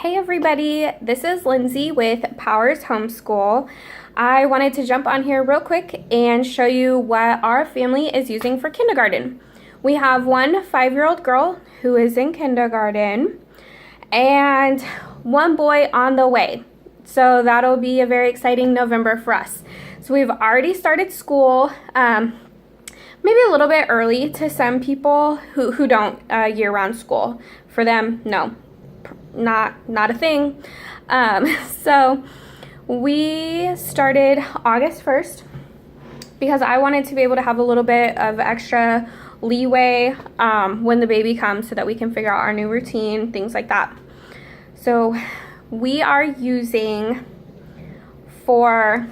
Hey everybody, this is Lindsay with Powers Homeschool. I wanted to jump on here real quick and show you what our family is using for kindergarten. We have one 5-year-old girl who is in kindergarten and one boy on the way. So that'll be a very exciting November for us. So we've already started school, maybe a little bit early to some people who don't year-round school. For them, no. Not a thing. So we started August 1st because I wanted to be able to have a little bit of extra leeway when the baby comes so that we can figure out our new routine, things like that. So we are using I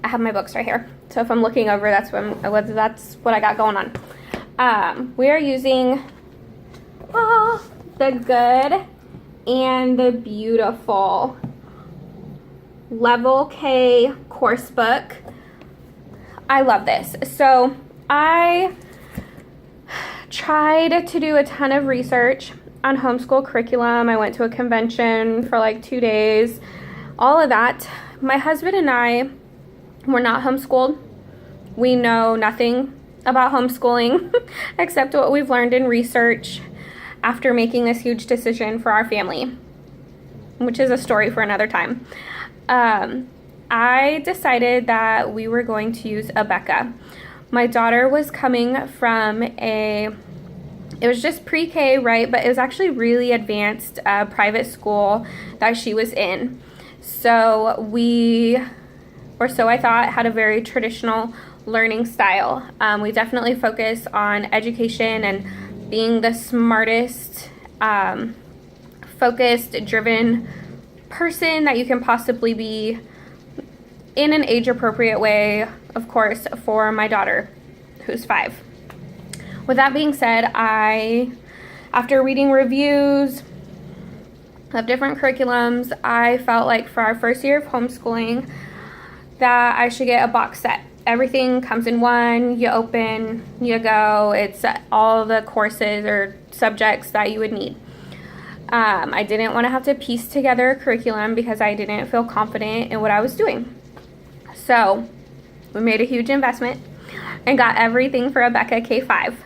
have my books right here. So if I'm looking over, that's what I got going on. We are using the Good and the Beautiful Level K course book. I love this. So I tried to do a ton of research on homeschool curriculum. I went to a convention for like 2 days, all of that. My husband and I were not homeschooled. We know nothing about homeschooling except what we've learned in research after making this huge decision for our family, which is a story for another time. I decided that we were going to use Abeka. My daughter was coming from it was just pre-K, right? But it was actually really advanced private school that she was in. So I thought, had a very traditional learning style. We definitely focus on education and being the smartest, focused, driven person that you can possibly be in an age-appropriate way, of course, for my daughter, who's 5. With that being said, after reading reviews of different curriculums, I felt like for our first year of homeschooling that I should get a box set. Everything comes in one, you open, you go. It's all the courses or subjects that you would need. I didn't want to have to piece together a curriculum because I didn't feel confident in what I was doing. So we made a huge investment and got everything for Abeka K5.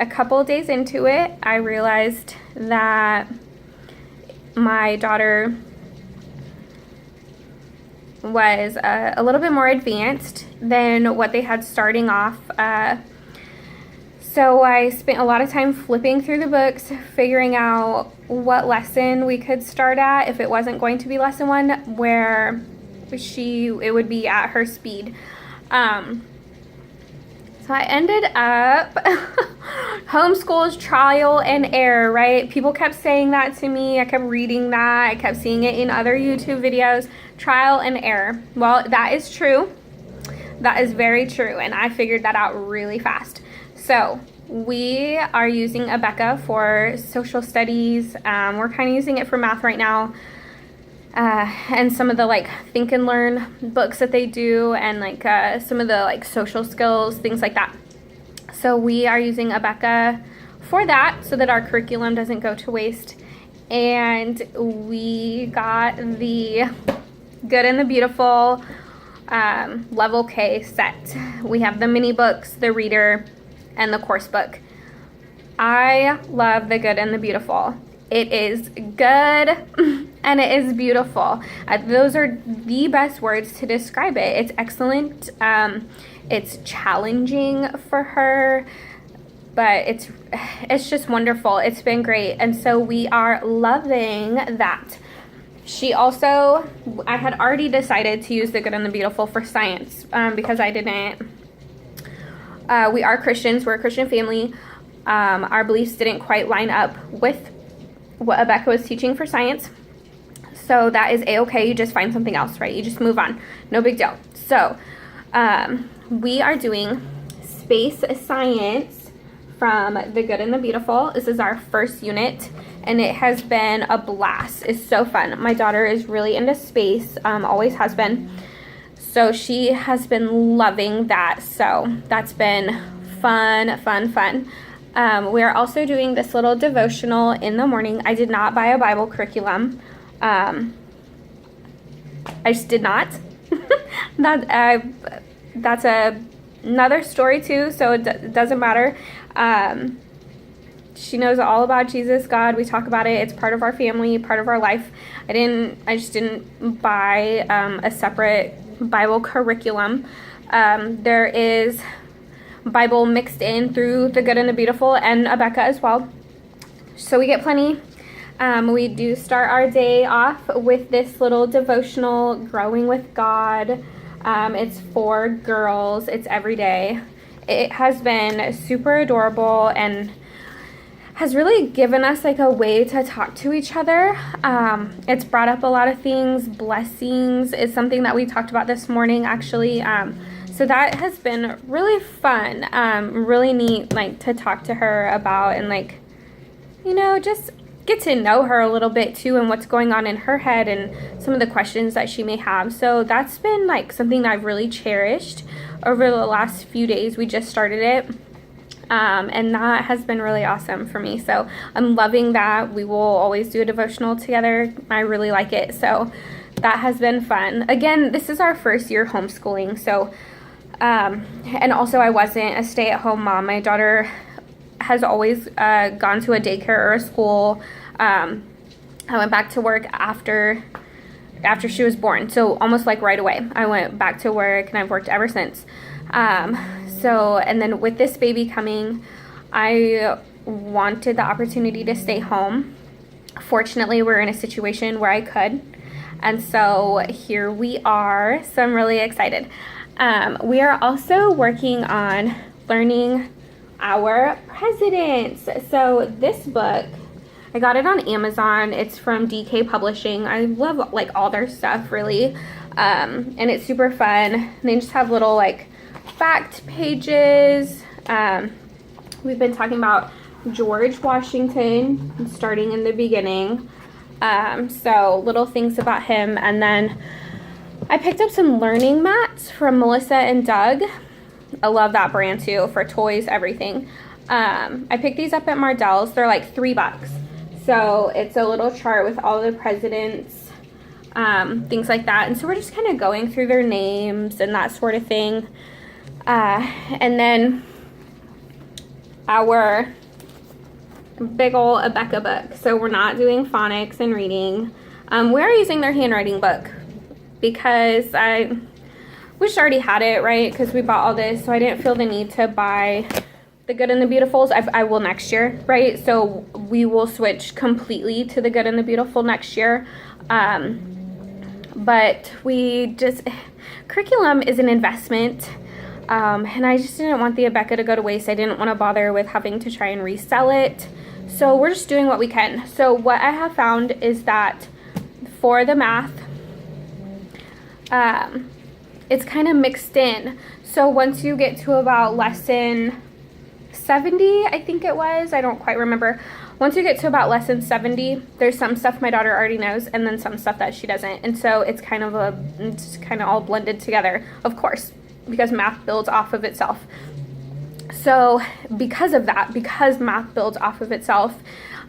A couple days into it, I realized that my daughter was a little bit more advanced than what they had starting off. So I spent a lot of time flipping through the books, figuring out what lesson we could start at if it wasn't going to be lesson 1, where it would be at her speed. So I ended up homeschool's trial and error, right? People kept saying that to me. I kept reading that. I kept seeing it in other YouTube videos. Trial and error. Well, that is true. That is very true. And I figured that out really fast. So we are using Abeka for social studies. We're kind of using it for math right now. And some of the think and learn books that they do, and some of the social skills, things like that. So we are using Abeka for that so that our curriculum doesn't go to waste. And we got the Good and the Beautiful Level K set. We have the mini books, the reader, and the course book. I love the Good and the Beautiful. It is good and it is beautiful. Those are the best words to describe it. It's excellent. It's challenging for her, but it's just wonderful. It's been great. And so we are loving that. I had already decided to use the Good and the Beautiful for science because we are Christians. We're a Christian family. Our beliefs didn't quite line up with what Abeka was teaching for science. So that is a-okay. You just find something else, right? You just move on. No big deal. So we are doing space science from the Good and the Beautiful. This is our first unit, and it has been a blast. It's so fun. My daughter is really into space, always has been. So she has been loving that. So that's been fun. We are also doing this little devotional in the morning. I did not buy a Bible curriculum. I just did not. That's another story too, so it doesn't matter. She knows all about Jesus, God. We talk about it. It's part of our family, part of our life. I just didn't buy a separate Bible curriculum. There is Bible mixed in through the Good and the Beautiful and Abeka as well. So we get plenty. We do start our day off with this little devotional, Growing with God. It's for girls. It's every day. It has been super adorable and has really given us like a way to talk to each other. It's brought up a lot of things. Blessings is something that we talked about this morning, actually. So that has been really fun, really neat, like to talk to her about and like, just get to know her a little bit too and what's going on in her head and some of the questions that she may have. So that's been like something that I've really cherished over the last few days. We just started it. And that has been really awesome for me. So I'm loving that. We will always do a devotional together. I really like it. So that has been fun. Again, this is our first year homeschooling. So, and also I wasn't a stay-at-home mom. My daughter has always gone to a daycare or a school. I went back to work after she was born. So almost like right away, I went back to work and I've worked ever since. And then with this baby coming, I wanted the opportunity to stay home. Fortunately, we're in a situation where I could. And so here we are. So I'm really excited. We are also working on learning our presidents. So this book, I got it on Amazon. It's from DK Publishing. I love like all their stuff really. And it's super fun. They just have little like fact pages. We've been talking about George Washington starting in the beginning. So little things about him. And then I picked up some learning mats from Melissa and Doug. I love that brand too for toys, everything. I picked these up at Mardell's. They're like $3. So it's a little chart with all the presidents, things like that. And so we're just kind of going through their names and that sort of thing. And then our big ol' Abeka book. So we're not doing phonics and reading. We are using their handwriting book because I wish I already had it, right? Because we bought all this, so I didn't feel the need to buy the Good and the Beautifuls. I will next year, right? So we will switch completely to the Good and the Beautiful next year. But curriculum is an investment. And I just didn't want the Abeka to go to waste. I didn't want to bother with having to try and resell it. So we're just doing what we can. So what I have found is that for the math, it's kind of mixed in. So once you get to about lesson 70, I think it was, I don't quite remember. Once you get to about lesson 70, there's some stuff my daughter already knows and then some stuff that she doesn't. And so it's kind of all blended together, of course, because math builds off of itself. So because math builds off of itself,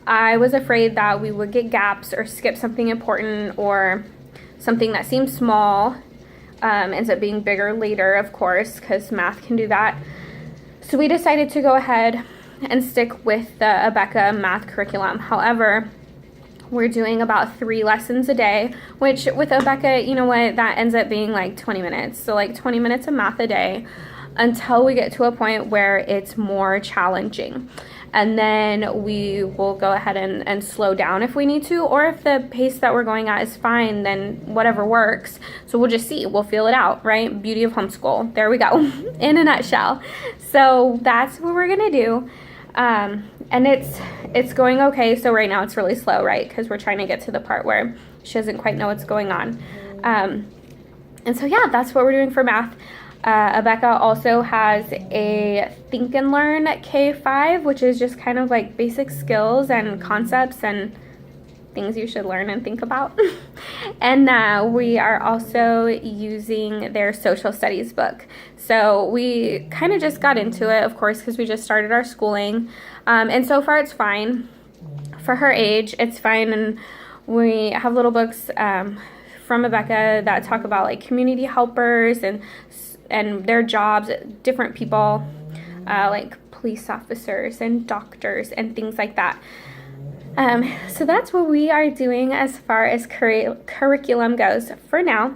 I was afraid that we would get gaps or skip something important or something that seems small ends up being bigger later, of course, because math can do that. So we decided to go ahead and stick with the Abeka math curriculum. However, we're doing about 3 lessons a day, which with Abeka, you know what, that ends up being like 20 minutes. So like 20 minutes of math a day until we get to a point where it's more challenging. And then we will go ahead and slow down if we need to, or if the pace that we're going at is fine, then whatever works. So we'll just see, we'll feel it out, right? Beauty of homeschool. There we go, in a nutshell. So that's what we're gonna do. And it's going okay. So right now it's really slow, right? Because we're trying to get to the part where she doesn't quite know what's going on. And so yeah, that's what we're doing for math. Abeka also has a Think and Learn K5, which is just kind of like basic skills and concepts and things you should learn and think about. And we are also using their social studies book. So we kind of just got into it, of course, because we just started our schooling. And so far it's fine. For her age, it's fine. And we have little books from Rebecca that talk about like community helpers and their jobs, different people, like police officers and doctors and things like that. So that's what we are doing as far as curriculum goes for now.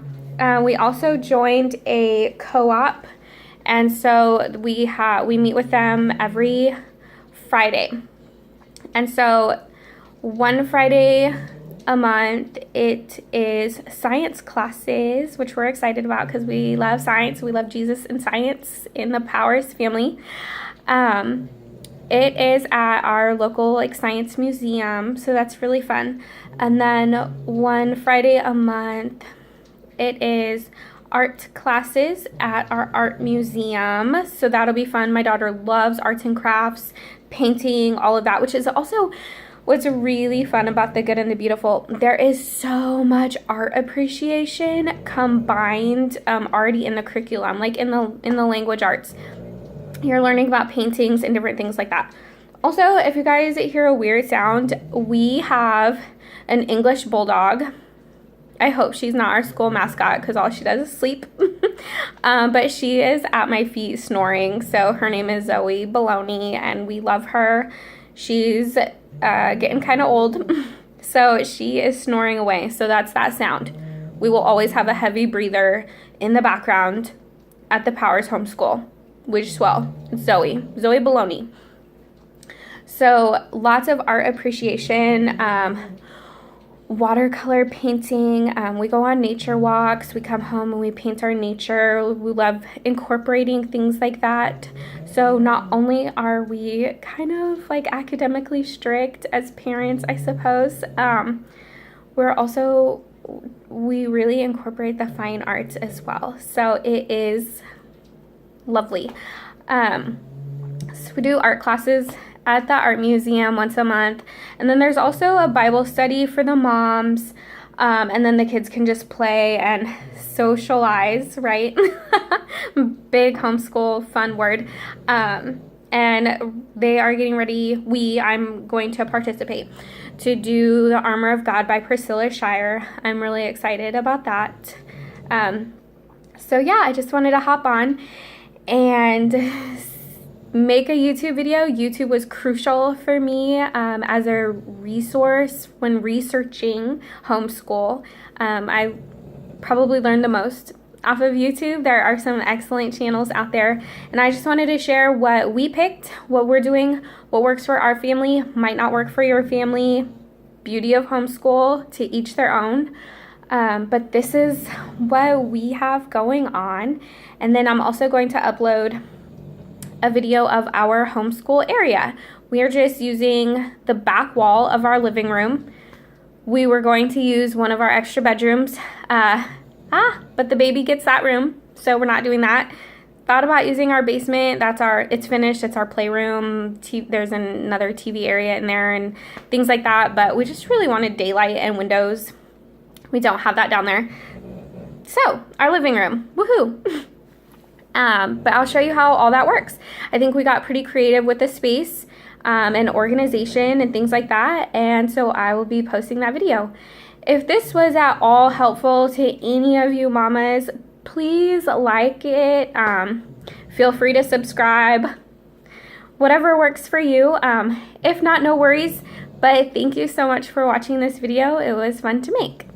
We also joined a co-op, and so we meet with them every Friday. And so one Friday a month, it is science classes, which we're excited about because we love science. We love Jesus and science in the Powers family. It is at our local like science museum, so that's really fun. And then one Friday a month, it is art classes at our art museum, so that'll be fun. My daughter loves arts and crafts, painting, all of that, which is also what's really fun about the Good and the Beautiful. There is so much art appreciation combined already in the curriculum, like in the language arts. You're learning about paintings and different things like that. Also, if you guys hear a weird sound, we have an English bulldog. I hope she's not our school mascot because all she does is sleep. But she is at my feet snoring. So her name is Zoe Baloney, and we love her. She's getting kind of old, so she is snoring away. So that's that sound. We will always have a heavy breather in the background at the Powers Homeschool. Which, well, it's Zoe Baloney. So lots of art appreciation, watercolor painting. We go on nature walks. We come home and we paint our nature. We love incorporating things like that. So not only are we kind of like academically strict as parents, I suppose, we really incorporate the fine arts as well. So it is lovely. So we do art classes at the art museum once a month, and then there's also a Bible study for the moms, and then the kids can just play and socialize, right? Big homeschool fun word. And they are getting ready. I'm going to participate to do The Armor of God by Priscilla Shirer. I'm really excited about that. So yeah, I just wanted to hop on and make a YouTube video. YouTube was crucial for me as a resource when researching homeschool. I probably learned the most off of YouTube. There are some excellent channels out there, and I just wanted to share what we picked, what we're doing, what works for our family, might not work for your family. Beauty of homeschool, to each their own. But this is what we have going on. And then I'm also going to upload a video of our homeschool area. We are just using the back wall of our living room. We were going to use one of our extra bedrooms, but the baby gets that room, so we're not doing that. Thought about using our basement. It's finished. It's our playroom. There's another TV area in there and things like that, but we just really wanted daylight and windows. We don't have that down there. So, our living room. Woohoo! But I'll show you how all that works. I think we got pretty creative with the space and organization and things like that, and so I will be posting that video. If this was at all helpful to any of you mamas, please like it. Feel free to subscribe. Whatever works for you. If not, no worries. But thank you so much for watching this video. It was fun to make.